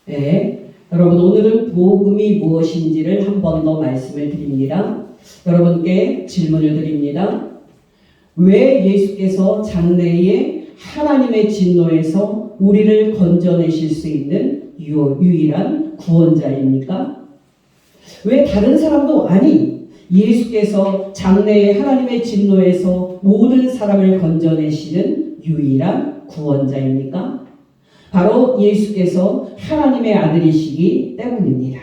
네. 여러분, 오늘은 복음이 무엇인지를 한 번 더 말씀을 드립니다. 여러분께 질문을 드립니다. 왜 예수께서 장래에 하나님의 진노에서 우리를 건져내실 수 있는 유일한 구원자입니까? 왜 다른 사람도 아닌 예수께서 장래에 하나님의 진노에서 모든 사람을 건져내시는 유일한 구원자입니까? 바로 예수께서 하나님의 아들이시기 때문입니다.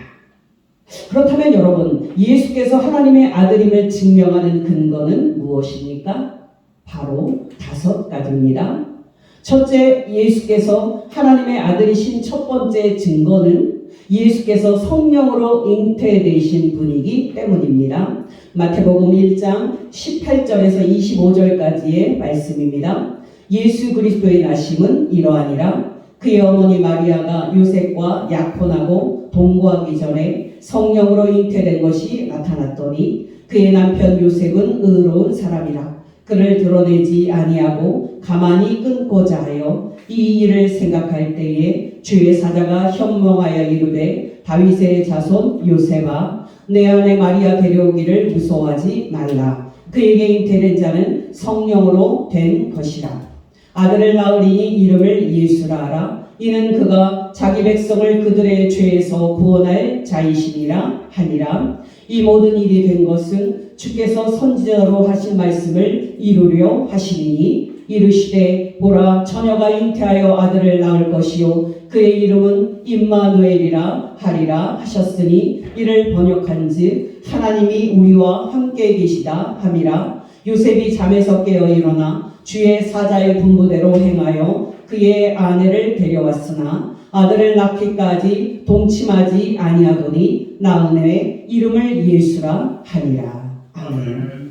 그렇다면 여러분, 예수께서 하나님의 아들임을 증명하는 근거는 무엇입니까? 바로 5가지입니다. 첫째, 예수께서 하나님의 아들이신 첫 번째 증거는 예수께서 성령으로 잉태되신 분이기 때문입니다. 마태복음 1장 18절에서 25절까지의 말씀입니다. 예수 그리스도의 나심은 이러하니라. 그의 어머니 마리아가 요셉과 약혼하고 동거하기 전에 성령으로 잉태된 것이 나타났더니 그의 남편 요셉은 의로운 사람이라. 그를 드러내지 아니하고 가만히 끊고자 하여 이 일을 생각할 때에 주의 사자가 현몽하여 이르되 다윗의 자손 요셉아 내 아내 마리아 데려오기를 무서워하지 말라. 그에게 잉태된 자는 성령으로 된 것이라. 아들을 낳으리니 이름을 예수라 하라. 이는 그가 자기 백성을 그들의 죄에서 구원할 자이시니라 하니라. 이 모든 일이 된 것은 주께서 선지자로 하신 말씀을 이루려 하시니 이르시되 보라 처녀가 잉태하여 아들을 낳을 것이요 그의 이름은 임마누엘이라 하리라 하셨으니 이를 번역한즉 하나님이 우리와 함께 계시다 함이라. 요셉이 잠에서 깨어 일어나 주의 사자의 분부대로 행하여 그의 아내를 데려왔으나 아들을 낳기까지 동침하지 아니하더니 낳은 후에 이름을 예수라 하니라. 아멘.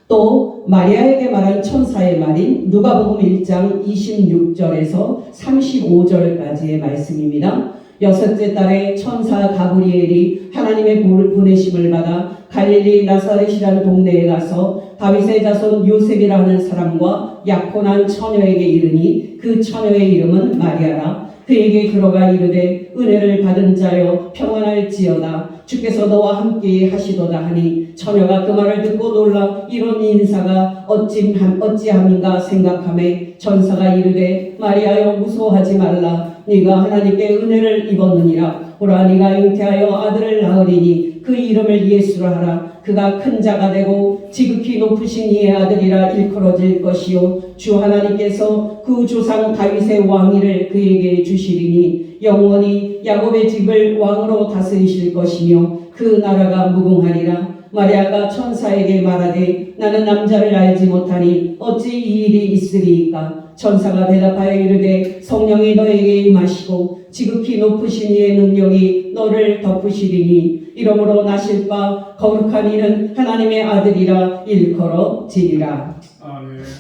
또 마리아에게 말한 천사의 말인 누가복음 1장 26절에서 35절까지의 말씀입니다. 6째 달에 천사 가브리엘이 하나님의 보내심을 받아 갈릴리 나사렛이라는 동네에 가서 다윗의 자손 요셉이라는 사람과 약혼한 처녀에게 이르니 그 처녀의 이름은 마리아라. 그에게 들어가 이르되 은혜를 받은 자여 평안할지어다. 주께서 너와 함께 하시도다 하니 처녀가 그 말을 듣고 놀라 이런 인사가 어찌함인가 생각하매 천사가 이르되 마리아여 무서워하지 말라. 네가 하나님께 은혜를 입었느니라. 보라 네가 잉태하여 아들을 낳으리니 그 이름을 예수라 하라. 그가 큰 자가 되고 지극히 높으신 이의 아들이라 일컬어질 것이요 주 하나님께서 그 조상 다윗의 왕위를 그에게 주시리니 영원히 야곱의 집을 왕으로 다스리실 것이며 그 나라가 무궁하리라. 마리아가 천사에게 말하되 나는 남자를 알지 못하니 어찌 이 일이 있으리이까. 천사가 대답하여 이르되 성령이 너에게 임하시고 지극히 높으신 이의 능력이 너를 덮으시리니 이러므로 나실 바 거룩한 이는 하나님의 아들이라 일컬어지리라.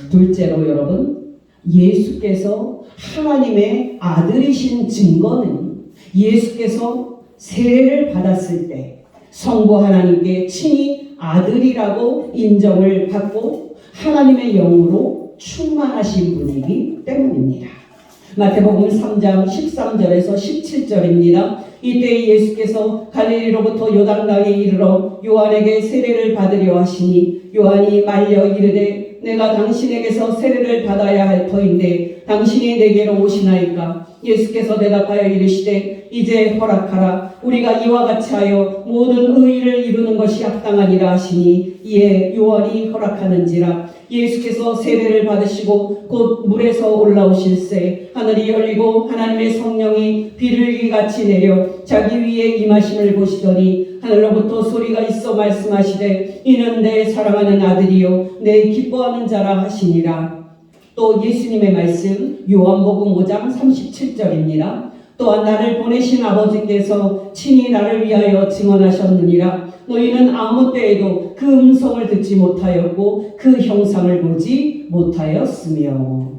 둘째로 여러분, 예수께서 하나님의 아들이신 증거는 예수께서 세례를 받았을 때 성부 하나님께 친히 아들이라고 인정을 받고 하나님의 영으로 충만하신 분이기 때문입니다. 마태복음 3장 13절에서 17절입니다. 이때 예수께서 갈릴리로부터 요단강에 이르러 요한에게 세례를 받으려 하시니 요한이 말려 이르되 내가 당신에게서 세례를 받아야 할 터인데 당신이 내게로 오시나이까. 예수께서 대답하여 이르시되 이제 허락하라. 우리가 이와 같이 하여 모든 의의를 이루는 것이 합당하니라 하시니 이에 요한이 허락하는지라. 예수께서 세례를 받으시고 곧 물에서 올라오실새 하늘이 열리고 하나님의 성령이 비둘기같이 내려 자기 위에 임하심을 보시더니 하늘로부터 소리가 있어 말씀하시되 이는 내 사랑하는 아들이요 내 기뻐하는 자라 하시니라. 또 예수님의 말씀 요한복음 5장 37절입니다. 또한 나를 보내신 아버지께서 친히 나를 위하여 증언하셨느니라. 너희는 아무 때에도 그 음성을 듣지 못하였고 그 형상을 보지 못하였으며.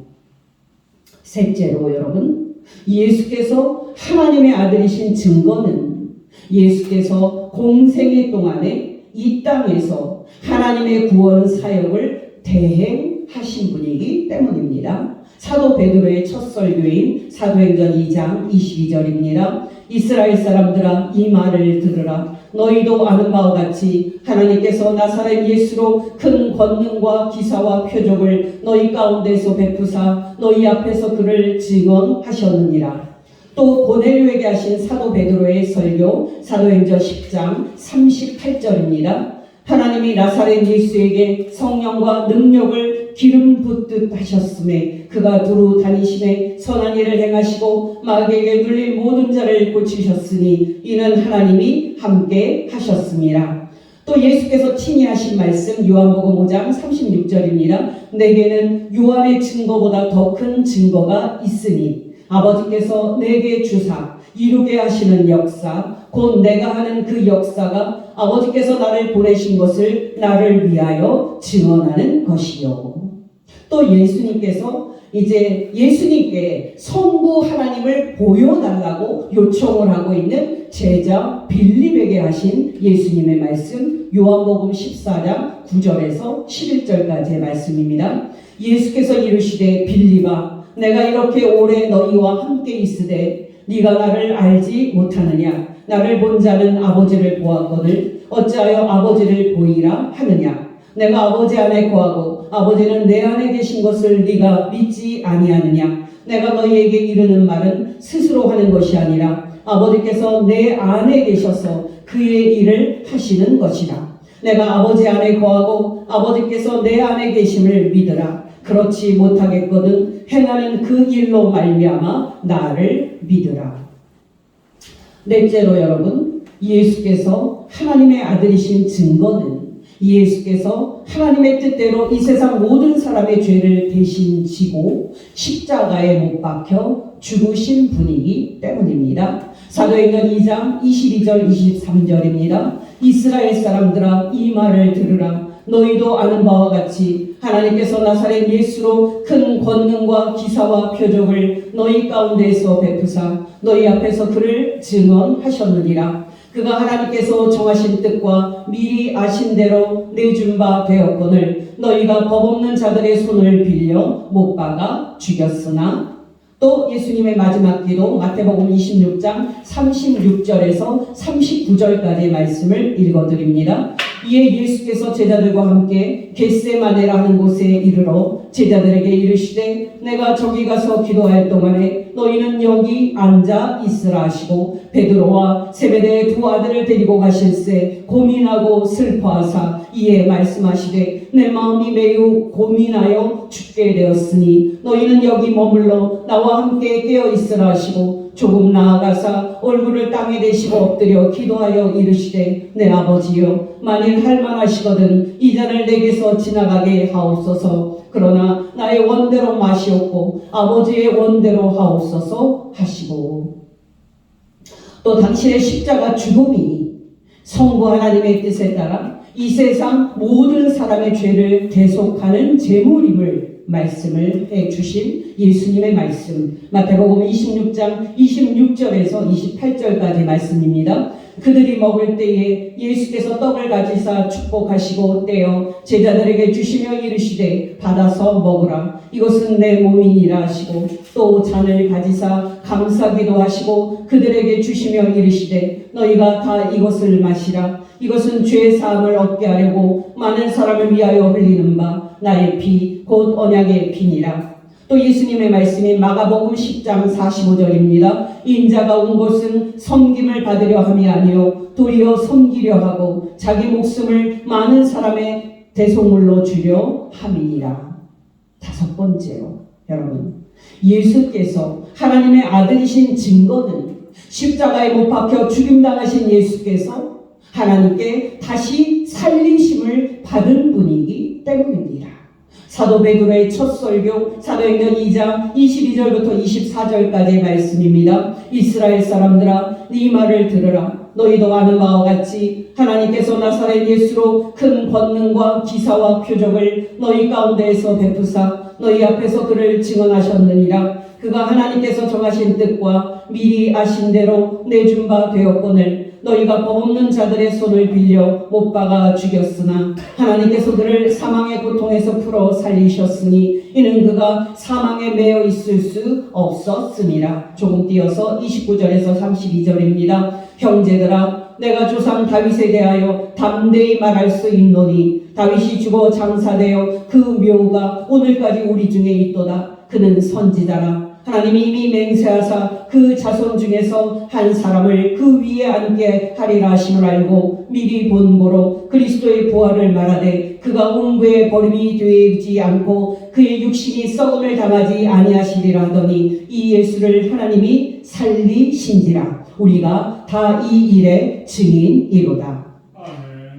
셋째로 여러분, 예수께서 하나님의 아들이신 증거는 예수께서 공생애 동안에 이 땅에서 하나님의 구원 사역을 대행하신 분이기 때문입니다. 사도 베드로의 첫 설교인 사도행전 2장 22절입니다. 이스라엘 사람들아 이 말을 들으라. 너희도 아는 바와 같이 하나님께서 나사렛 예수로 큰 권능과 기사와 표적을 너희 가운데서 베푸사 너희 앞에서 그를 증언하셨느니라. 또 고넬료에게 하신 사도 베드로의 설교 사도행전 10장 38절입니다. 하나님이 나사렛 예수에게 성령과 능력을 기름 붓듯 하셨음에 그가 두루 다니심에 선한 일을 행하시고 마귀에게 눌린 모든 자를 고치셨으니 이는 하나님이 함께 하셨습니다. 또 예수께서 친히 하신 말씀 요한복음 5장 36절입니다. 내게는 요한의 증거보다 더 큰 증거가 있으니 아버지께서 내게 주사 이루게 하시는 역사 곧 내가 하는 그 역사가 아버지께서 나를 보내신 것을 나를 위하여 증언하는 것이요. 또 예수님께서 이제 예수님께 성부 하나님을 보여달라고 요청을 하고 있는 제자 빌립에게 하신 예수님의 말씀 요한복음 14장 9절에서 11절까지의 말씀입니다. 예수께서 이르시되 빌립아 내가 이렇게 오래 너희와 함께 있으되 네가 나를 알지 못하느냐? 나를 본 자는 아버지를 보았거늘 어찌하여 아버지를 보이라 하느냐? 내가 아버지 안에 거하고 아버지는 내 안에 계신 것을 네가 믿지 아니하느냐? 내가 너희에게 이르는 말은 스스로 하는 것이 아니라 아버지께서 내 안에 계셔서 그의 일을 하시는 것이라. 내가 아버지 안에 거하고 아버지께서 내 안에 계심을 믿으라. 그렇지 못하겠거든 행하는 그 일로 말미암아 나를 믿으라. 넷째로 여러분, 예수께서 하나님의 아들이신 증거는 예수께서 하나님의 뜻대로 이 세상 모든 사람의 죄를 대신 지고 십자가에 못 박혀 죽으신 분이기 때문입니다. 사도행전 2장 22절 23절입니다. 이스라엘 사람들아 이 말을 들으라. 너희도 아는 바와 같이 하나님께서 나사렛 예수로 큰 권능과 기사와 표적을 너희 가운데에서 베푸사 너희 앞에서 그를 증언하셨느니라. 그가 하나님께서 정하신 뜻과 미리 아신 대로 내준 바 되었거늘 너희가 법 없는 자들의 손을 빌려 못 박아 죽였으나. 또 예수님의 마지막 기도 마태복음 26장 36절에서 39절까지의 말씀을 읽어드립니다. 이에 예수께서 제자들과 함께 겟세마네라는 곳에 이르러 제자들에게 이르시되 내가 저기 가서 기도할 동안에 너희는 여기 앉아 있으라 하시고 베드로와 세베대의 두 아들을 데리고 가실새 고민하고 슬퍼하사 이에 말씀하시되 내 마음이 매우 고민하여 죽게 되었으니 너희는 여기 머물러 나와 함께 깨어 있으라 하시고 조금 나아가사 얼굴을 땅에 대시고 엎드려 기도하여 이르시되 내 아버지여 만일 할만하시거든 이 잔을 내게서 지나가게 하옵소서. 그러나 나의 원대로 마시옵고 아버지의 원대로 하옵소서 하시고. 또 당신의 십자가 죽음이 성부 하나님의 뜻에 따라 이 세상 모든 사람의 죄를 대속하는 제물임을 말씀을 해주신 예수님의 말씀 마태복음 26장 26절에서 28절까지 말씀입니다. 그들이 먹을 때에 예수께서 떡을 가지사 축복하시고 떼어 제자들에게 주시며 이르시되 받아서 먹으라 이것은 내 몸이니라 하시고 또 잔을 가지사 감사기도 하시고 그들에게 주시며 이르시되 너희가 다 이것을 마시라 이것은 죄 사함을 얻게 하려고 많은 사람을 위하여 흘리는 바 나의 피 곧 언약의 피니라. 또 예수님의 말씀인 마가복음 10장 45절입니다. 인자가 온 것은 섬김을 받으려 함이 아니요 도리어 섬기려 하고 자기 목숨을 많은 사람의 대속물로 주려 함이니라. 다섯 번째로 여러분, 예수께서 하나님의 아들이신 증거는 십자가에 못 박혀 죽임당하신 예수께서 하나님께 다시 살리심을 받은 분이기 때문입니다. 사도 베드로의 첫 설교 사도행전 2장 22절부터 24절까지의 말씀입니다. 이스라엘 사람들아 네 말을 들으라. 너희도 아는 바와 같이 하나님께서 나사렛 예수로 큰 권능과 기사와 표적을 너희 가운데에서 베푸사 너희 앞에서 그를 증언하셨느니라. 그가 하나님께서 정하신 뜻과 미리 아신 대로 내준 바 되었거늘 너희가 법 없는 자들의 손을 빌려 못 박아 죽였으나 하나님께서 그를 사망의 고통에서 풀어 살리셨으니 이는 그가 사망에 매여 있을 수 없었음이라. 조금 띄어서 29절에서 32절입니다. 형제들아, 내가 조상 다윗에 대하여 담대히 말할 수 있노니 다윗이 죽어 장사되어 그 묘가 오늘까지 우리 중에 있도다. 그는 선지자라. 하나님이 이미 맹세하사 그 자손 중에서 한 사람을 그 위에 앉게 하리라 하심을 알고 미리 본고로 그리스도의 부활을 말하되 그가 음부에 버림이 되지 않고 그의 육신이 썩음을 당하지 아니하시리라 하더니 이 예수를 하나님이 살리신지라. 우리가 다 이 일의 증인이로다.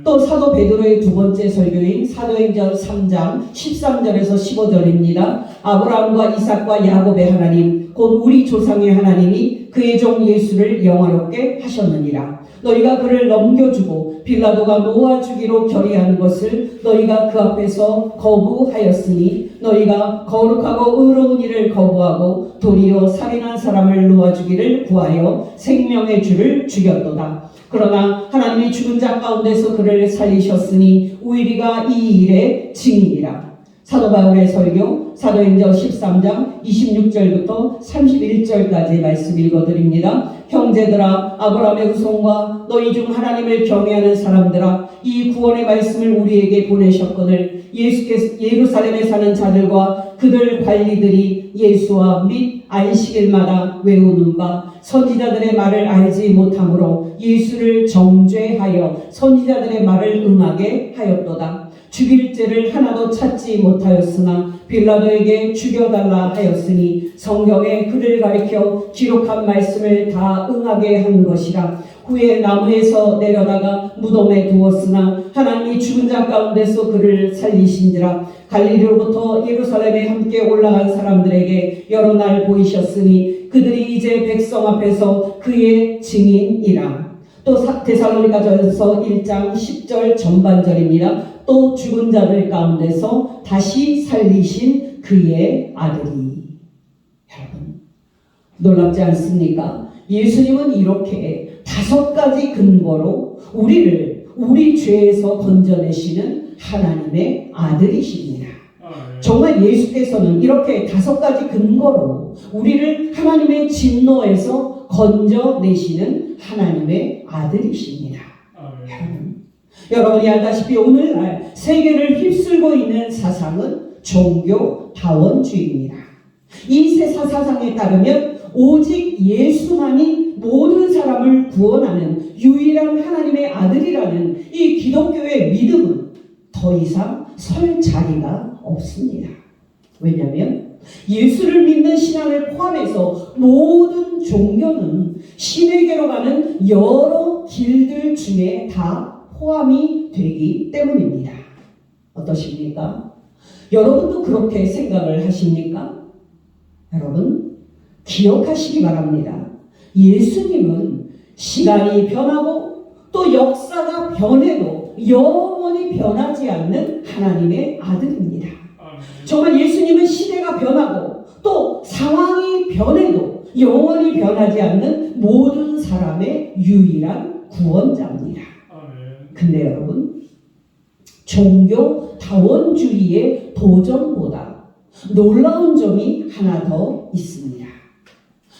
또 사도 베드로의 두 번째 설교인 사도행전 3장 13절에서 15절입니다. 아브라함과 이삭과 야곱의 하나님 곧 우리 조상의 하나님이 그의 종 예수를 영화롭게 하셨느니라. 너희가 그를 넘겨주고 빌라도가 놓아주기로 결의한 것을 너희가 그 앞에서 거부하였으니 너희가 거룩하고 의로운 일을 거부하고 도리어 살인한 사람을 놓아주기를 구하여 생명의 주를 죽였도다. 그러나 하나님이 죽은 자 가운데서 그를 살리셨으니 우리가 이 일의 증인이라. 사도 바울의 설교 사도행전 13장 26절부터 31절까지의 말씀 읽어드립니다. 형제들아, 아브라함의 후손과 너희 중 하나님을 경외하는 사람들아, 이 구원의 말씀을 우리에게 보내셨거늘 예수께서 예루살렘에 사는 자들과 그들 관리들이 예수와 및 안식일마다 외우는 바 선지자들의 말을 알지 못하므로 예수를 정죄하여 선지자들의 말을 응하게 하였도다. 죽일 죄를 하나도 찾지 못하였으나 빌라도에게 죽여달라 하였으니 성경에 그를 가리켜 기록한 말씀을 다 응하게 한 것이라. 후에 나무에서 내려다가 무덤에 두었으나 하나님이 죽은 자 가운데서 그를 살리신지라. 갈릴리로부터 예루살렘에 함께 올라간 사람들에게 여러 날 보이셨으니 그들이 이제 백성 앞에서 그의 증인이라. 또 데살로니가전서 1장 10절 전반절입니다. 또 죽은 자들 가운데서 다시 살리신 그의 아들이. 여러분, 놀랍지 않습니까? 예수님은 이렇게 5가지 근거로 우리를 우리 죄에서 건져내시는 하나님의 아들이십니다. 정말 예수께서는 이렇게 5가지 근거로 우리를 하나님의 진노에서 건져내시는 하나님의 아들이십니다. 여러분이 알다시피 오늘날 세계를 휩쓸고 있는 사상은 종교 다원주의입니다. 이 세상 사상에 따르면 오직 예수만이 모든 사람을 구원하는 유일한 하나님의 아들이라는 이 기독교의 믿음은 더 이상 설 자리가 없습니다. 왜냐하면 예수를 믿는 신앙을 포함해서 모든 종교는 신에게로 가는 여러 길들 중에 다 포함이 되기 때문입니다. 어떠십니까? 여러분도 그렇게 생각을 하십니까? 여러분, 기억하시기 바랍니다. 예수님은 시간이 변하고 또 역사가 변해도 영원히 변하지 않는 하나님의 아들입니다. 정말 예수님은 시대가 변하고 또 상황이 변해도 영원히 변하지 않는 모든 사람의 유일한 구원자입니다. 근데 여러분, 종교 다원주의의 도전보다 놀라운 점이 하나 더 있습니다.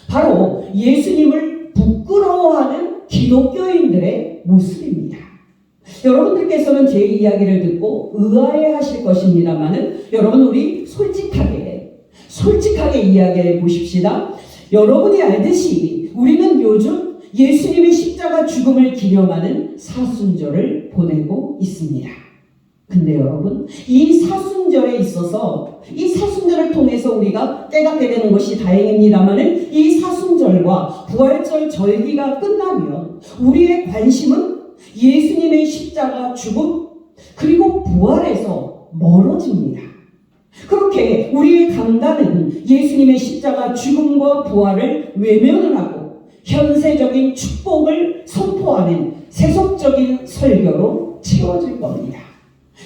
바로 예수님을 부끄러워하는 기독교인들의 모습입니다. 여러분들께서는 제 이야기를 듣고 의아해 하실 것입니다만은 여러분, 우리 솔직하게 이야기해 보십시다. 여러분이 알듯이 우리는 요즘 예수님의 십자가 죽음을 기념하는 사순절을 보내고 있습니다. 근데 여러분, 이 사순절에 있어서 이 사순절을 통해서 우리가 깨닫게 되는 것이 다행입니다만은 이 사순절과 부활절 절기가 끝나면 우리의 관심은 예수님의 십자가 죽음 그리고 부활에서 멀어집니다. 그렇게 우리의 강단은 예수님의 십자가 죽음과 부활을 외면을 하고 현세적인 축복을 선포하는 세속적인 설교로 채워질 겁니다.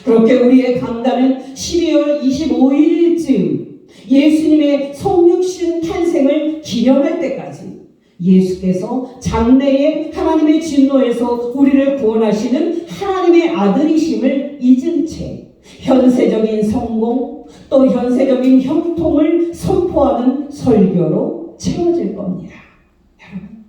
그렇게 우리의 강단은 12월 25일쯤 예수님의 성육신 탄생을 기념할 때까지 예수께서 장래에 하나님의 진노에서 우리를 구원하시는 하나님의 아들이심을 잊은 채 현세적인 성공 또 현세적인 형통을 선포하는 설교로 채워질 겁니다. 여러분,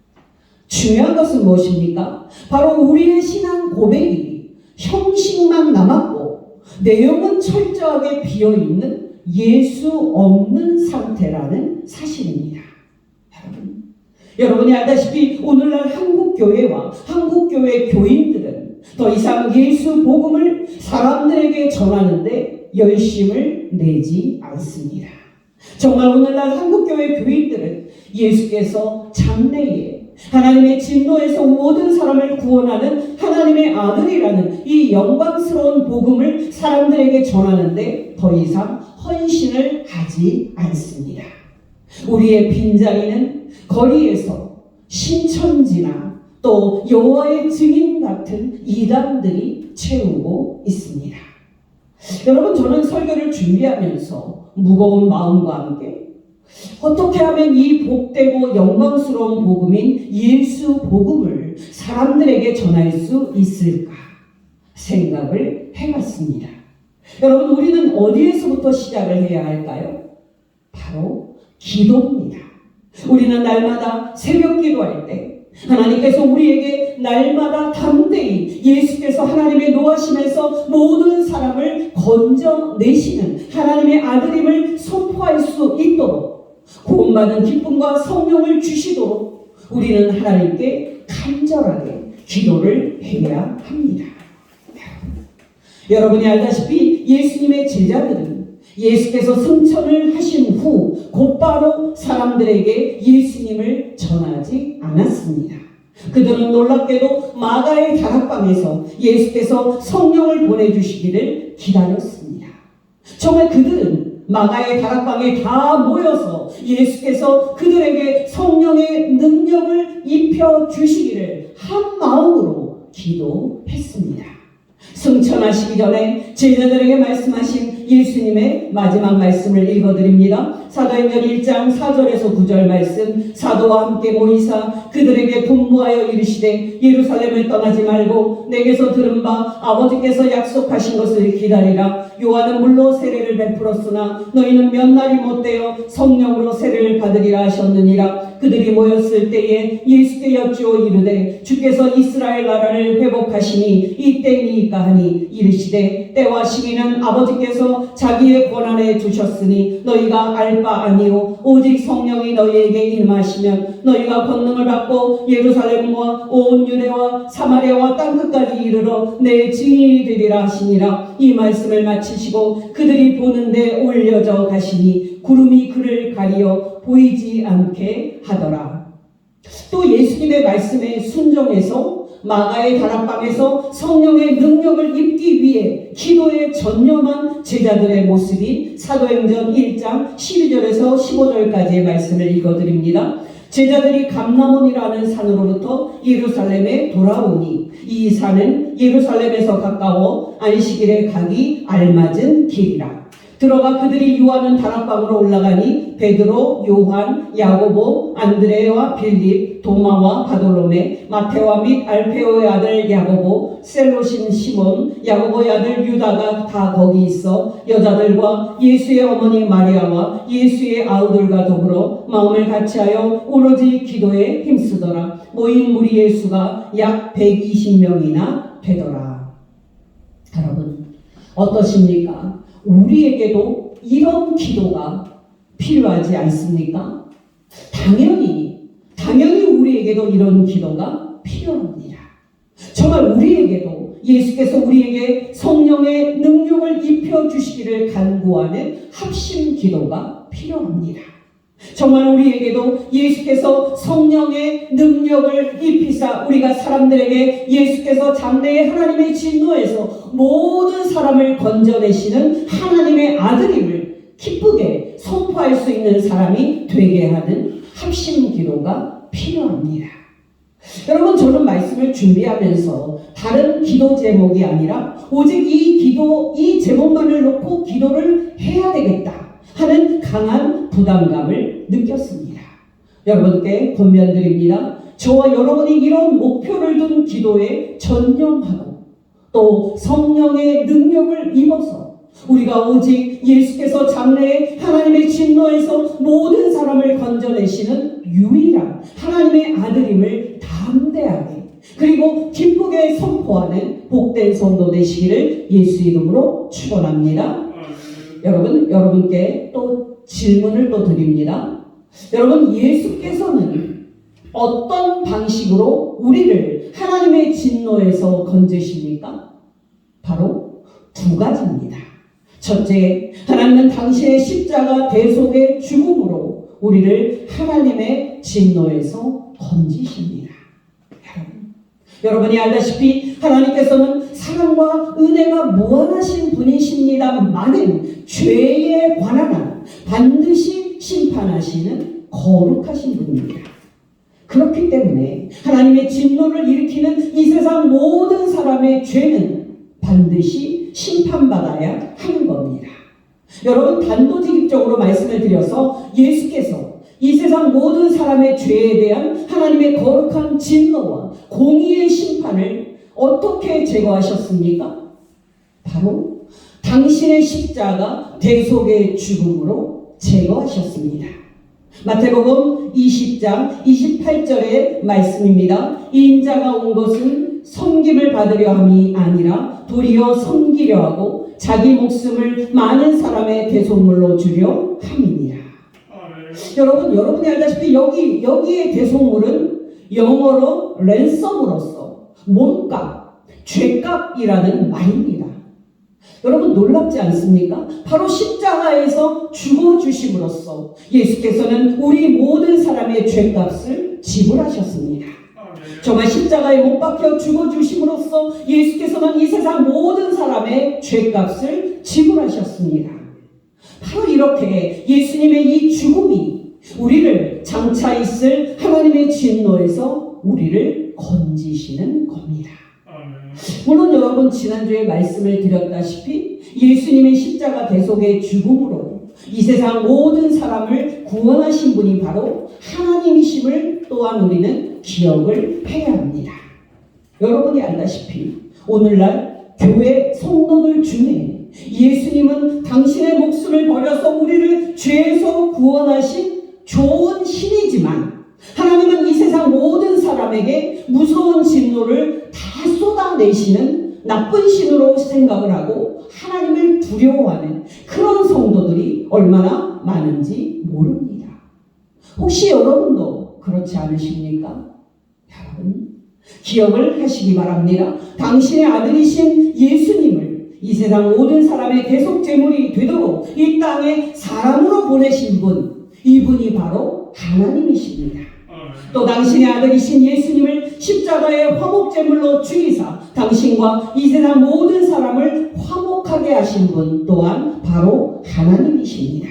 중요한 것은 무엇입니까? 바로 우리의 신앙 고백이 형식만 남았고 내용은 철저하게 비어있는 예수 없는 상태라는 사실입니다. 여러분이 알다시피 오늘날 한국교회와 한국교회 교인들은 더 이상 예수 복음을 사람들에게 전하는데 열심을 내지 않습니다. 정말 오늘날 한국교회 교인들은 예수께서 장래에 하나님의 진노에서 모든 사람을 구원하는 하나님의 아들이라는 이 영광스러운 복음을 사람들에게 전하는데 더 이상 헌신을 하지 않습니다. 우리의 빈자리는 거리에서 신천지나 또 여호와의 증인 같은 이단들이 채우고 있습니다. 여러분, 저는 설교를 준비하면서 무거운 마음과 함께 어떻게 하면 이 복되고 영광스러운 복음인 예수 복음을 사람들에게 전할 수 있을까 생각을 해봤습니다. 여러분, 우리는 어디에서부터 시작을 해야 할까요? 바로 기도입니다. 우리는 날마다 새벽 기도할 때 하나님께서 우리에게 날마다 담대히 예수께서 하나님의 노하심에서 모든 사람을 건져내시는 하나님의 아들임을 선포할 수 있도록 구원받은 기쁨과 성령을 주시도록 우리는 하나님께 간절하게 기도를 해야 합니다. 여러분이 알다시피 예수님의 제자들은 예수께서 승천을 하신 후 곧바로 사람들에게 예수님을 전하지 않았습니다. 그들은 놀랍게도 마가의 다락방에서 예수께서 성령을 보내주시기를 기다렸습니다. 정말 그들은 마가의 다락방에 다 모여서 예수께서 그들에게 성령의 능력을 입혀주시기를 한 마음으로 기도했습니다. 승천하시기 전에 제자들에게 말씀하신 예수님의 마지막 말씀을 읽어드립니다. 사도행전 1장 4절에서 9절 말씀. 사도와 함께 모이사 그들에게 분부하여 이르시되 예루살렘을 떠나지 말고 내게서 들은 바 아버지께서 약속하신 것을 기다리라. 요한은 물로 세례를 베풀었으나 너희는 몇 날이 못되어 성령으로 세례를 받으리라 하셨느니라. 그들이 모였을 때에 예수께 여쭈어 이르되 주께서 이스라엘 나라를 회복하시니 이때니까 하니 이르시되 때와 시기는 아버지께서 자기의 권한에 주셨으니 너희가 알 바 아니요 오직 성령이 너희에게 임하시면 너희가 권능을 받고 예루살렘과 온 유대와 사마리아와 땅끝까지 이르러 내 증인이 되리라 하시니라. 이 말씀을 마치시고 그들이 보는데 올려져 가시니 구름이 그를 가리어 보이지 않게 하더라. 또 예수님의 말씀에 순종해서 마가의 다락방에서 성령의 능력을 입기 위해 기도에 전념한 제자들의 모습이 사도행전 1장 12절에서 15절까지의 말씀을 읽어드립니다. 제자들이 감람원이라는 산으로부터 예루살렘에 돌아오니 이 산은 예루살렘에서 가까워 안식일에 가기 알맞은 길이라. 들어가 그들이 유하는 다락방으로 올라가니 베드로, 요한, 야고보, 안드레와 빌립, 도마와 바돌로메, 마테와 및 알페오의 아들 야고보, 셀로신 시몬, 야고보의 아들 유다가 다 거기 있어 여자들과 예수의 어머니 마리아와 예수의 아우들과 더불어 마음을 같이하여 오로지 기도에 힘쓰더라. 모인 무리의 수가 약 120명이나 되더라. 여러분, 어떠십니까? 우리에게도 이런 기도가 필요하지 않습니까? 당연히 우리에게도 이런 기도가 필요합니다. 정말 우리에게도 예수께서 우리에게 성령의 능력을 입혀주시기를 간구하는 합심 기도가 필요합니다. 정말 우리에게도 예수께서 성령의 능력을 입히사 우리가 사람들에게 예수께서 장래의 하나님의 진노에서 모든 사람을 건져내시는 하나님의 아들임을 기쁘게 선포할 수 있는 사람이 되게 하는 합심 기도가 필요합니다. 여러분, 저는 말씀을 준비하면서 다른 기도 제목이 아니라 오직 이 제목만을 놓고 기도를 해야 되겠다 하는 강한 부담감을 느꼈습니다. 여러분께 권면드립니다. 저와 여러분이 이런 목표를 둔 기도에 전념하고 또 성령의 능력을 입어서 우리가 오직 예수께서 장래에 하나님의 진노에서 모든 사람을 건져내시는 유일한 하나님의 아들임을 담대하게 그리고 기쁘게 선포하는 복된 성도 되시기를 예수 이름으로 축원합니다. 여러분께 또 질문을 또 드립니다. 여러분, 예수께서는 어떤 방식으로 우리를 하나님의 진노에서 건지십니까? 바로 두 가지입니다. 첫째, 하나님은 당신의 십자가 대속의 죽음으로 우리를 하나님의 진노에서 건지십니다. 여러분이 알다시피 하나님께서는 사랑과 은혜가 무한하신 분이십니다만은 죄에 관한 한 반드시 심판하시는 거룩하신 분입니다. 그렇기 때문에 하나님의 진노를 일으키는 이 세상 모든 사람의 죄는 반드시 심판받아야 하는 겁니다. 여러분, 단도직입적으로 말씀을 드려서 예수께서 이 세상 모든 사람의 죄에 대한 하나님의 거룩한 진노와 공의의 심판을 어떻게 제거하셨습니까? 바로 당신의 십자가 대속의 죽음으로 제거하셨습니다. 마태복음 20장 28절의 말씀입니다. 인자가 온 것은 섬김을 받으려 함이 아니라 도리어 섬기려 하고 자기 목숨을 많은 사람의 대속물로 주려 함이니라. 여러분이 알다시피 여기의 대속물은 영어로 랜섬으로서 몸값, 죄값이라는 말입니다. 여러분, 놀랍지 않습니까? 바로 십자가에서 죽어주심으로써 예수께서는 우리 모든 사람의 죄값을 지불하셨습니다. 정말 십자가에 못 박혀 죽어주심으로써 예수께서는 이 세상 모든 사람의 죄값을 지불하셨습니다. 바로 이렇게 예수님의 이 죽음이 우리를 장차 있을 하나님의 진노에서 우리를 건지시는 겁니다. 물론 여러분, 지난주에 말씀을 드렸다시피 예수님의 십자가 대속의 죽음으로 이 세상 모든 사람을 구원하신 분이 바로 하나님이심을 또한 우리는 기억을 해야 합니다. 여러분이 알다시피 오늘날 교회 성도들 중에 예수님은 당신의 목숨을 버려서 우리를 죄에서 구원하신 좋은 신이지만 하나님은 이 세상 모든 사람에게 무서운 진노를 다 쏟아내시는 나쁜 신으로 생각을 하고 하나님을 두려워하는 그런 성도들이 얼마나 많은지 모릅니다. 혹시 여러분도 그렇지 않으십니까? 여러분, 기억을 하시기 바랍니다. 당신의 아들이신 예수님을 이 세상 모든 사람의 대속 제물이 되도록 이 땅에 사람으로 보내신 분, 이분이 바로 하나님이십니다. 또 당신의 아들이신 예수님을 십자가의 화목제물로 죽이사 당신과 이 세상 모든 사람을 화목하게 하신 분 또한 바로 하나님이십니다.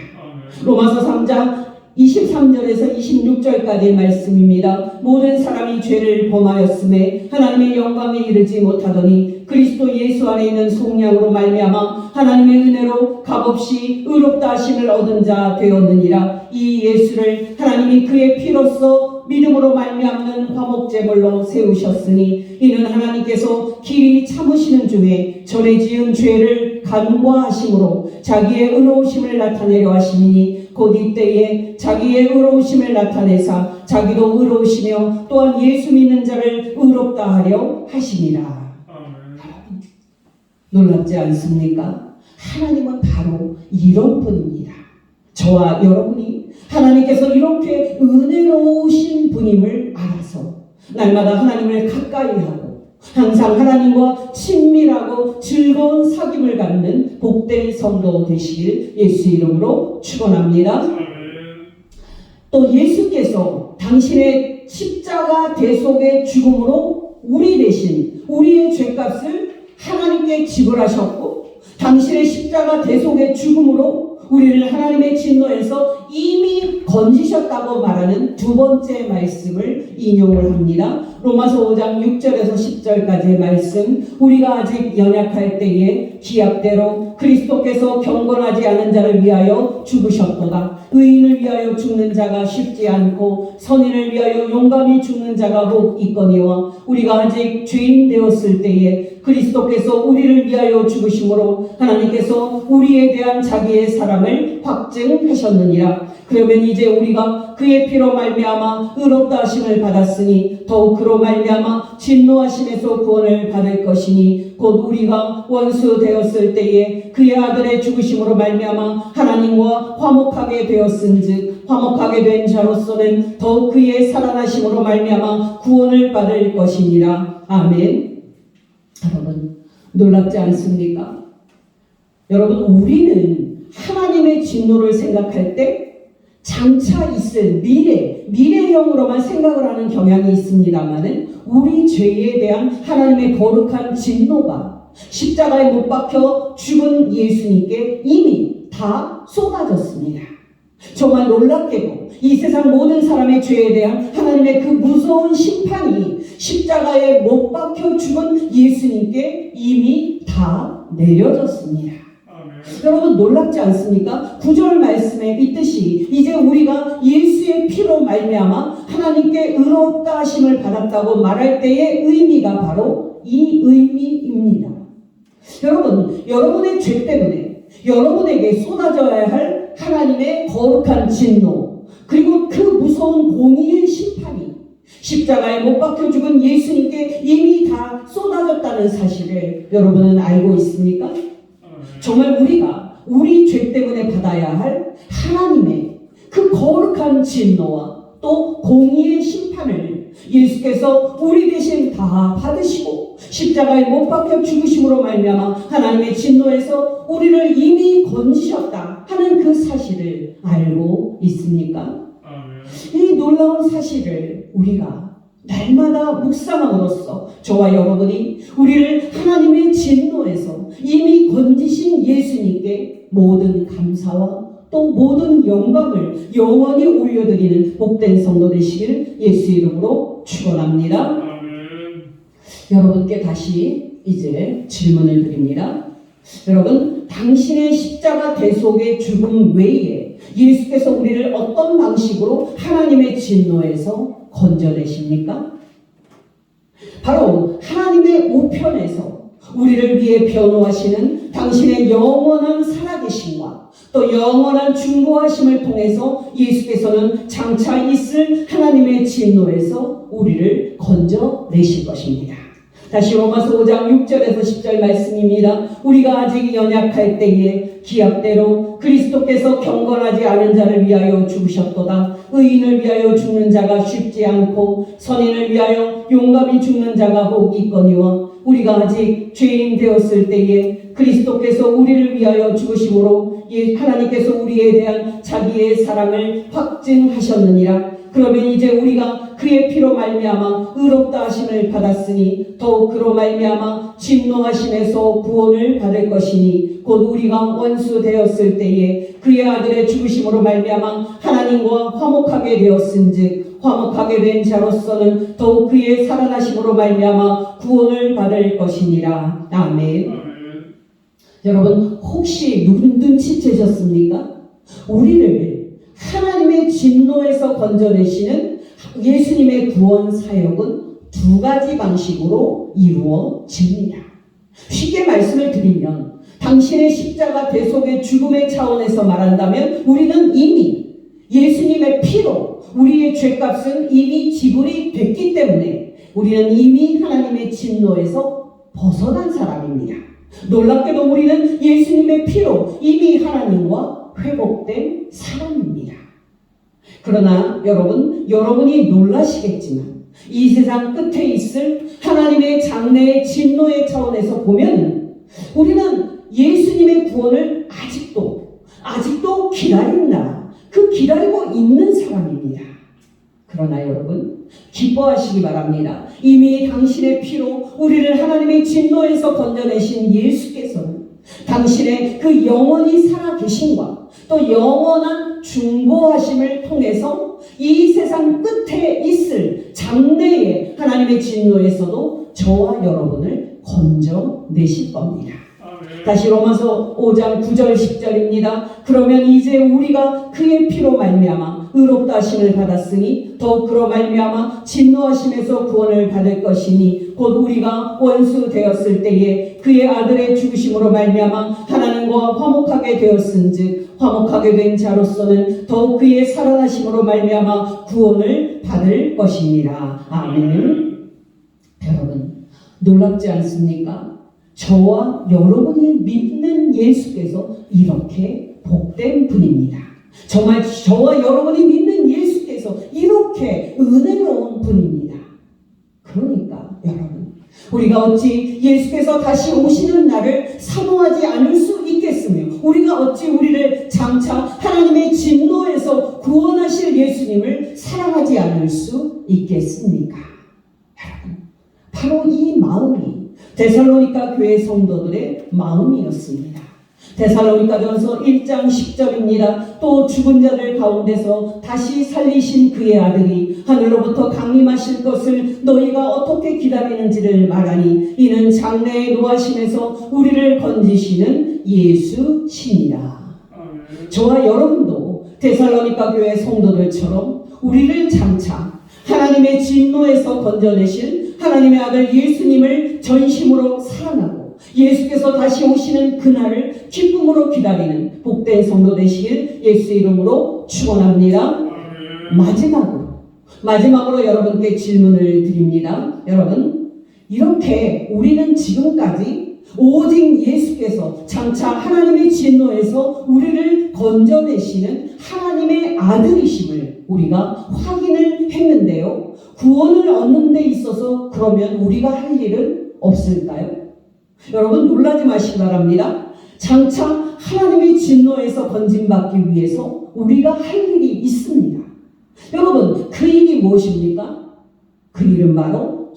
로마서 3장 23절에서 26절까지의 말씀입니다. 모든 사람이 죄를 범하였음에 하나님의 영광에 이르지 못하더니 그리스도 예수 안에 있는 속량으로 말미암아 하나님의 은혜로 값없이 의롭다 하심을 얻은 자 되었느니라. 이 예수를 하나님이 그의 피로써 믿음으로 말미암는 화목제물로 세우셨으니 이는 하나님께서 길이 참으시는 중에 전에 지은 죄를 간과하심으로 자기의 의로우심을 나타내려 하심이니 곧 이때에 자기의 의로우심을 나타내사 자기도 의로우시며 또한 예수 믿는 자를 의롭다 하려 하심이라. 놀랍지 않습니까? 하나님은 바로 이런 분입니다. 저와 여러분이 하나님께서 이렇게 은혜로우신 분임을 알아서 날마다 하나님을 가까이 하고 항상 하나님과 친밀하고 즐거운 사귐을 갖는 복된 성도 되시길 예수 이름으로 축원합니다. 또 예수께서 당신의 십자가 대속의 죽음으로 우리 대신 우리의 죄값을 하나님께 지불하셨고 당신의 십자가 대속의 죽음으로 우리를 하나님의 진노에서 이미 건지셨다고 말하는 두 번째 말씀을 인용을 합니다. 로마서 5장 6절에서 10절까지의 말씀, 우리가 아직 연약할 때에 기약대로 그리스도께서 경건하지 않은 자를 위하여 죽으셨도다. 의인을 위하여 죽는 자가 쉽지 않고 선인을 위하여 용감히 죽는 자가 혹 있거니와 우리가 아직 죄인 되었을 때에 그리스도께서 우리를 위하여 죽으심으로 하나님께서 우리에 대한 자기의 사랑을 확증하셨느니라. 그러면 이제 우리가 그의 피로 말미암아 의롭다 하심을 받았으니 더욱 그로 말미암아 진노하심에서 구원을 받을 것이니 곧 우리가 원수 되었을 때에 그의 아들의 죽으심으로 말미암아 하나님과 화목하게 되었은즉 화목하게 된 자로서는 더욱 그의 살아나심으로 말미암아 구원을 받을 것이니라. 아멘. 여러분, 놀랍지 않습니까? 여러분, 우리는 하나님의 진노를 생각할 때 장차 있을 미래형으로만 생각을 하는 경향이 있습니다만은 우리 죄에 대한 하나님의 거룩한 진노가 십자가에 못 박혀 죽은 예수님께 이미 다 쏟아졌습니다. 정말 놀랍게도 이 세상 모든 사람의 죄에 대한 하나님의 그 무서운 심판이 십자가에 못 박혀 죽은 예수님께 이미 다 내려졌습니다. 여러분, 놀랍지 않습니까? 9절 말씀에 있듯이 이제 우리가 예수의 피로 말미암아 하나님께 의롭다 하심을 받았다고 말할 때의 의미가 바로 이 의미입니다. 여러분, 여러분의 죄 때문에 여러분에게 쏟아져야 할 하나님의 거룩한 진노, 그리고 그 무서운 공의의 심판이 십자가에 못 박혀 죽은 예수님께 이미 다 쏟아졌다는 사실을 여러분은 알고 있습니까? 정말 우리가 우리 죄 때문에 받아야 할 하나님의 그 거룩한 진노와 또 공의의 심판을 예수께서 우리 대신 다 받으시고 십자가에 못 박혀 죽으심으로 말미암아 하나님의 진노에서 우리를 이미 건지셨다 하는 그 사실을 알고 있습니까? 이 놀라운 사실을 우리가 날마다 묵상함으로써 저와 여러분이 우리를 하나님의 진노에서 이미 건지신 예수님께 모든 감사와 또 모든 영광을 영원히 올려드리는 복된 성도 되시기를 예수 이름으로 축원합니다. 여러분께 다시 이제 질문을 드립니다. 여러분, 당신의 십자가 대속의 죽음 외에 예수께서 우리를 어떤 방식으로 하나님의 진노에서 건져내십니까? 바로 하나님의 우편에서 우리를 위해 변호하시는 당신의 영원한 살아계심과 또 영원한 중보하심을 통해서 예수께서는 장차 있을 하나님의 진노에서 우리를 건져내실 것입니다. 다시 로마서 5장 6절에서 10절 말씀입니다. 우리가 아직 연약할 때에 기약대로 그리스도께서 경건하지 않은 자를 위하여 죽으셨도다. 의인을 위하여 죽는 자가 쉽지 않고 선인을 위하여 용감히 죽는 자가 혹 있거니와 우리가 아직 죄인 되었을 때에 그리스도께서 우리를 위하여 죽으심으로 하나님께서 우리에 대한 자기의 사랑을 확증하셨느니라. 그러면 이제 우리가 그의 피로 말미암아 의롭다 하심을 받았으니 더욱 그로 말미암아 진노하심에서 구원을 받을 것이니 곧 우리가 원수 되었을 때에 그의 아들의 죽으심으로 말미암아 하나님과 화목하게 되었은즉 화목하게 된 자로서는 더욱 그의 살아나심으로 말미암아 구원을 받을 것이니라. 아멘. 여러분, 혹시 눈치채셨습니까? 우리를 하나님의 진노에서 건져내시는 예수님의 구원 사역은 두 가지 방식으로 이루어집니다. 쉽게 말씀을 드리면 당신의 십자가 대속의 죽음의 차원에서 말한다면 우리는 이미 예수님의 피로 우리의 죄값은 이미 지불이 됐기 때문에 우리는 이미 하나님의 진노에서 벗어난 사람입니다. 놀랍게도 우리는 예수님의 피로 이미 하나님과 회복된 사람입니다. 그러나 여러분이 놀라시겠지만 이 세상 끝에 있을 하나님의 장래의 진노의 차원에서 보면 우리는 예수님의 구원을 아직도 기다린다. 그 기다리고 있는 사람입니다. 그러나 여러분, 기뻐하시기 바랍니다. 이미 당신의 피로 우리를 하나님의 진노에서 건져내신 예수께서는 당신의 그 영원히 살아계심과 또 영원한 중보하심을 통해서 이 세상 끝에 있을 장래의 하나님의 하나님의 진노에서도 저와 여러분을 건져내실 겁니다. 다시 로마서 5장 9절 10절입니다. 그러면 이제 우리가 그의 피로 말미암아 의롭다 하심을 받았으니 더욱 그로 말미암아 진노하심에서 구원을 받을 것이니 곧 우리가 원수 되었을 때에 그의 아들의 죽으심으로 말미암아 하나님과 화목하게 되었은즉 화목하게 된 자로서는 더욱 그의 살아나심으로 말미암아 구원을 받을 것입니다. 아멘. 여러분 놀랍지 않습니까? 저와 여러분이 믿는 예수께서 이렇게 복된 분입니다. 정말 저와 여러분이 믿는 예수께서 이렇게 은혜로운 분입니다. 그러니까 여러분 우리가 어찌 예수께서 다시 오시는 날을 사모하지 않을 수 있겠으며 우리가 어찌 우리를 장차 하나님의 진노에서 구원하실 예수님을 사랑하지 않을 수 있겠습니까? 여러분 바로 이 마음이 데살로니가 교회 성도들의 마음이었습니다. 데살로니가전서 1장 10절입니다. 또 죽은 자들 가운데서 다시 살리신 그의 아들이 하늘로부터 강림하실 것을 너희가 어떻게 기다리는지를 말하니 이는 장래의 노하심에서 우리를 건지시는 예수시니라. 저와 여러분도 데살로니가 교회 성도들처럼 우리를 장차 하나님의 진노에서 건져내실 하나님의 아들 예수님을 전심으로 사랑하고 예수께서 다시 오시는 그날을 기쁨으로 기다리는 복된 성도 되시길 예수 이름으로 축원합니다. 마지막으로 여러분께 질문을 드립니다. 여러분 이렇게 우리는 지금까지 오직 예수께서 장차 하나님의 진노에서 우리를 건져내시는 하나님의 아들이심을 우리가 확인을 했는데요. 구원을 얻는 데 있어서 그러면 우리가 할 일은 없을까요? 여러분 놀라지 마시기 바랍니다. 장차 하나님의 진노에서 건짐받기 위해서 우리가 할 일이 있습니다. 여러분 그 일이 무엇입니까? 그 일은 바로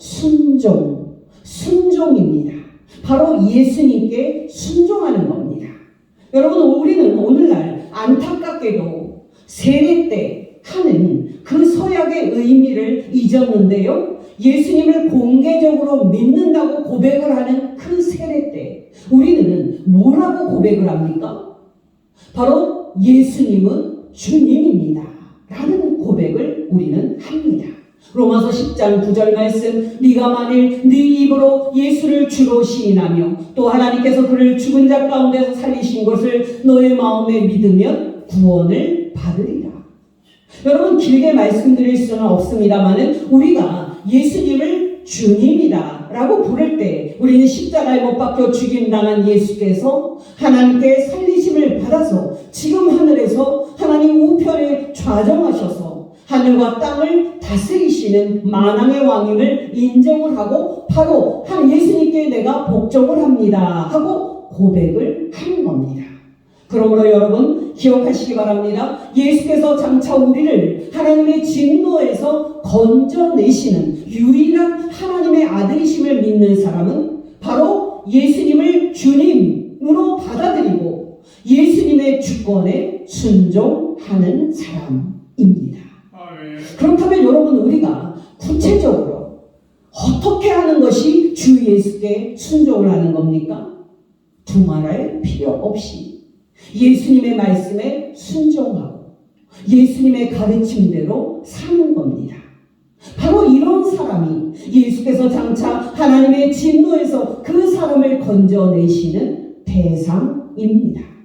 순종입니다. 바로 예수님께 순종하는 겁니다. 여러분 우리는 오늘날 안타깝게도 세례 때 하는 그 서약의 의미를 잊었는데요. 예수님을 공개적으로 믿는다고 고백을 하는 그 세례 때 우리는 뭐라고 고백을 합니까? 바로 예수님은 주님입니다 라는 고백을 우리는 합니다. 로마서 10장 9절 말씀 네가 만일 네 입으로 예수를 주로 시인하며 또 하나님께서 그를 죽은 자 가운데서 살리신 것을 너의 마음에 믿으면 구원을 받으리라. 여러분 길게 말씀드릴 수는 없습니다만 우리가 예수님을 주님이다 라고 부를 때 우리는 십자가에 못 박혀 죽임당한 예수께서 하나님께 살리심을 받아서 지금 하늘에서 하나님 우편에 좌정하셔서 하늘과 땅을 다스리시는 만왕의 왕임을 인정을 하고 바로 한 예수님께 내가 복종을 합니다 하고 고백을 하는 겁니다. 그러므로 여러분 기억하시기 바랍니다. 예수께서 장차 우리를 하나님의 진노에서 건져내시는 유일한 하나님의 아들이심을 믿는 사람은 바로 예수님을 주님으로 받아들이고 예수님의 주권에 순종하는 사람입니다. 그렇다면 여러분 우리가 구체적으로 어떻게 하는 것이 주 예수께 순종을 하는 겁니까? 두말할 필요 없이 예수님의 말씀에 순종하고 예수님의 가르침대로 사는 겁니다. 바로 이런 사람이 예수께서 장차 하나님의 진노에서 그 사람을 건져내시는 대상입니다.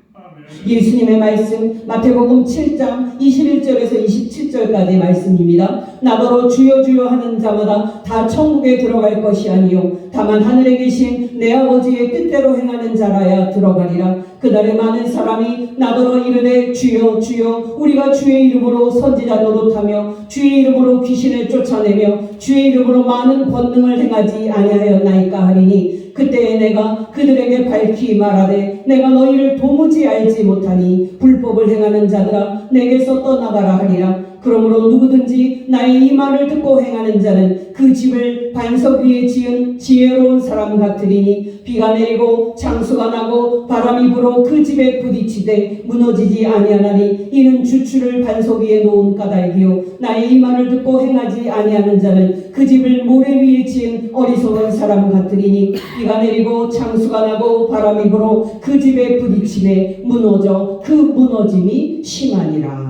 예수님의 말씀 마태복음 7장 21절에서 27절까지 말씀입니다. 나더러 주여 주여 하는 자마다 다 천국에 들어갈 것이 아니요 다만 하늘에 계신 내 아버지의 뜻대로 행하는 자라야 들어가리라. 그날에 많은 사람이 나더러 이르되 주여 주여 우리가 주의 이름으로 선지자 노릇하며 주의 이름으로 귀신을 쫓아내며 주의 이름으로 많은 권능을 행하지 아니하였나이까 하리니 그때에 내가 그들에게 밝히 말하되 내가 너희를 도무지 알지 못하니 불법을 행하는 자들아 내게서 떠나가라 하리라. 그러므로 누구든지 나의 이 말을 듣고 행하는 자는 그 집을 반석 위에 지은 지혜로운 사람 같으리니 비가 내리고 장수가 나고 바람이 불어 그 집에 부딪히되 무너지지 아니하나니 이는 주추를 반석 위에 놓은 까닭이요 나의 이 말을 듣고 행하지 아니하는 자는 그 집을 모래 위에 지은 어리석은 사람 같으리니 비가 내리고 장수가 나고 바람이 불어 그 집에 부딪히매 무너져 그 무너짐이 심하니라.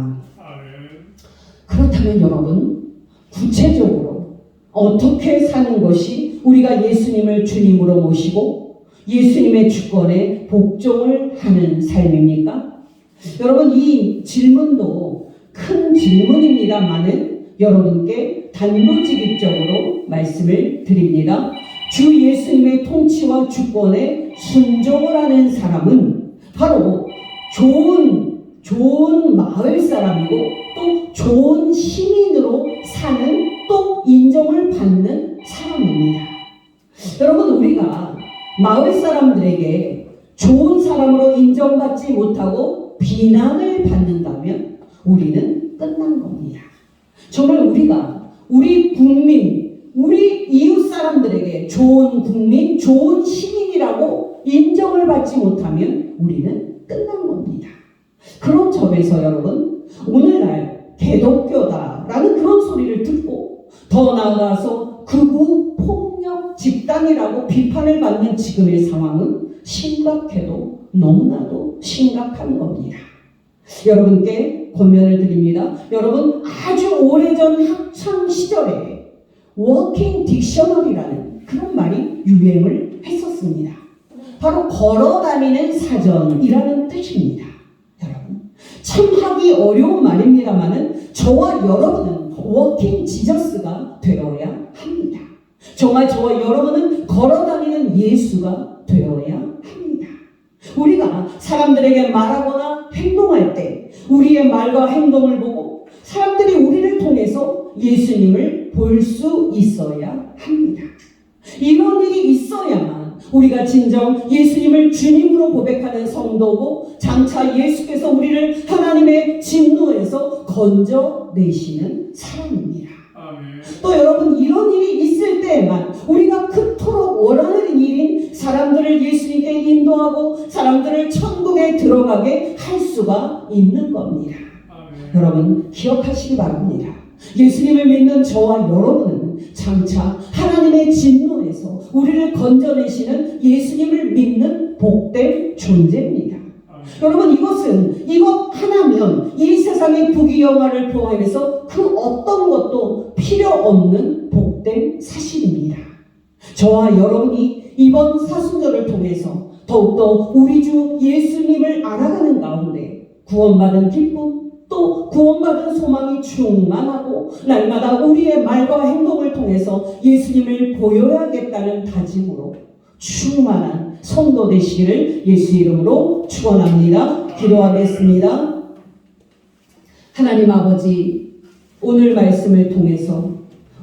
그렇다면 여러분, 구체적으로 어떻게 사는 것이 우리가 예수님을 주님으로 모시고 예수님의 주권에 복종을 하는 삶입니까? 여러분, 이 질문도 큰 질문입니다만은 여러분께 단도직입적으로 말씀을 드립니다. 주 예수님의 통치와 주권에 순종을 하는 사람은 바로 좋은 마을 사람이고 또 좋은 시민으로 사는 또 인정을 받는 사람입니다. 여러분, 우리가 마을 사람들에게 좋은 사람으로 인정받지 못하고 비난을 받는다면 우리는 끝난 겁니다. 정말 우리가 우리 국민, 우리 이웃 사람들에게 좋은 국민, 좋은 시민이라고 인정을 받지 못하면 우리는 끝난 겁니다. 그런 점에서 여러분, 오늘날 개독교다라는 그런 소리를 듣고 더 나아가서 극우 폭력 집단이라고 비판을 받는 지금의 상황은 심각해도 너무나도 심각한 겁니다. 여러분께 권면을 드립니다. 여러분, 아주 오래전 학창 시절에 워킹 딕셔너리라는 그런 말이 유행을 했었습니다. 바로 걸어다니는 사전이라는 뜻입니다. 여러분, 참 하기 어려운 말입니다만은 저와 여러분은 워킹 지저스가 되어야 합니다. 정말 저와 여러분은 걸어다니는 예수가 되어야 합니다. 우리가 사람들에게 말하거나 행동할 때 우리의 말과 행동을 보고 사람들이 우리를 통해서 예수님을 볼 수 있어야 합니다. 이런 일이 있어야만 우리가 진정 예수님을 주님으로 고백하는 성도고 장차 예수께서 우리를 하나님의 진노에서 건져내시는 사람입니다. 또 여러분, 이런 일이 있을 때에만 우리가 그토록 원하는 일인 사람들을 예수님께 인도하고 사람들을 천국에 들어가게 할 수가 있는 겁니다. 여러분, 기억하시기 바랍니다. 예수님을 믿는 저와 여러분은 장차 하나님의 진노에서 우리를 건져내시는 예수님을 믿는 복된 존재입니다. 여러분, 이것 하나면 이 세상의 부귀영화를 포함해서 그 어떤 것도 필요 없는 복된 사실입니다. 저와 여러분이 이번 사순절을 통해서 더욱더 우리 주 예수님을 알아가는 가운데 구원받은 기쁨, 또 구원받은 소망이 충만하고 날마다 우리의 말과 행동을 통해서 예수님을 보여야겠다는 다짐으로 충만한 성도 되시기를 예수 이름으로 축원합니다. 기도하겠습니다. 하나님 아버지, 오늘 말씀을 통해서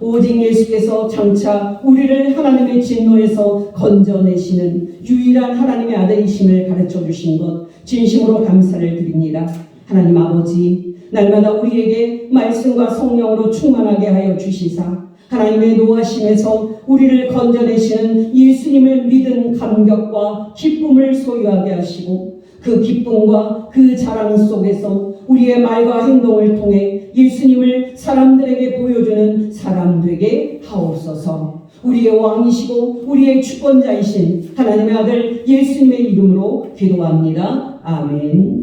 오직 예수께서 장차 우리를 하나님의 진노에서 건져내시는 유일한 하나님의 아들이심을 가르쳐 주신 것 진심으로 감사를 드립니다. 하나님 아버지, 날마다 우리에게 말씀과 성령으로 충만하게 하여 주시사 하나님의 노하심에서 우리를 건져내시는 예수님을 믿은 감격과 기쁨을 소유하게 하시고 그 기쁨과 그 자랑 속에서 우리의 말과 행동을 통해 예수님을 사람들에게 보여주는 사람 되게 하옵소서. 우리의 왕이시고 우리의 주권자이신 하나님의 아들 예수님의 이름으로 기도합니다. 아멘.